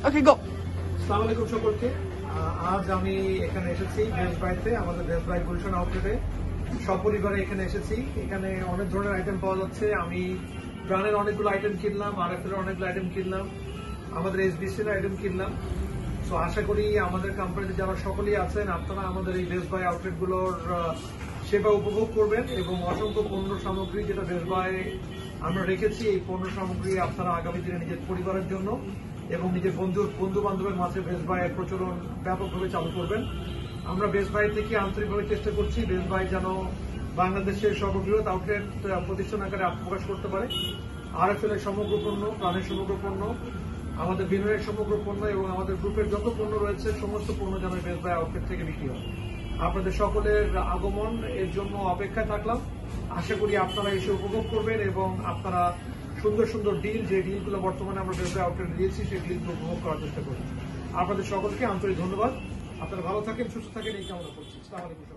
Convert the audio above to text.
ওকে গো। আসসালামু আলাইকুম সকলকে। আজ আমি এখানে এসেছি বেস্ট বাইতে, আমাদের বেস্ট বাই গুলশান আউটলেটে সপরিবারে এখানে এসেছি। এখানে অনেক ধরনের আইটেম পাওয়া যাচ্ছে। আমি ব্র্যান্ডের অনেকগুলো আইটেম কিনলাম, RF এর অনেকগুলো আইটেম কিনলাম, আমাদের SBC এর আইটেম কিনলাম। তো আশা করি আমাদের কোম্পানিতে যারা সকলেই আছেন আপনারা আমাদের এই বেস্ট বাই আউটলেটগুলোর সেবা উপভোগ করবেন এবং অসংখ্য পণ্য সামগ্রী যেটা বেস্ট বাই আমরা রেখেছি, এই পণ্য সামগ্রী আপনারা আগামী দিনে নিজের পরিবারের জন্য এবং নিজের বন্ধু বান্ধবের মাঝে বেস্ট বাইয়ের প্রচলন ব্যাপকভাবে চালু করবেন। আমরা বেস্ট বাই থেকে আন্তরিকভাবে চেষ্টা করছি বেস্ট বাই যেন বাংলাদেশের সর্ববৃহৎ আউটলেট প্রতিষ্ঠান আকারে আত্মপ্রকাশ করতে পারে। RFL এর সমগ্র পণ্য, প্রাণের সমগ্র পণ্য, আমাদের বিনয়ের সমগ্র পণ্য এবং আমাদের গ্রুপের যত পণ্য রয়েছে সমস্ত পণ্য যেন বেস্ট বাই আউটলেট থেকে বিক্রি হয়। আপনাদের সকলের আগমন এর জন্য অপেক্ষায় থাকলাম। আশা করি আপনারা এসে উপভোগ করবেন এবং আপনারা সুন্দর সুন্দর ডিল, যে ডিলগুলো বর্তমানে আমরা বেস্ট বাই আউটলেটে দিয়েছি সেই ডিলগুলো উপভোগ করার চেষ্টা করবেন। আপনাদের সকলকে আন্তরিক ধন্যবাদ। আপনারা ভালো থাকেন, সুস্থ থাকেন এই কামনা করছি। আসসালামু আলাইকুম।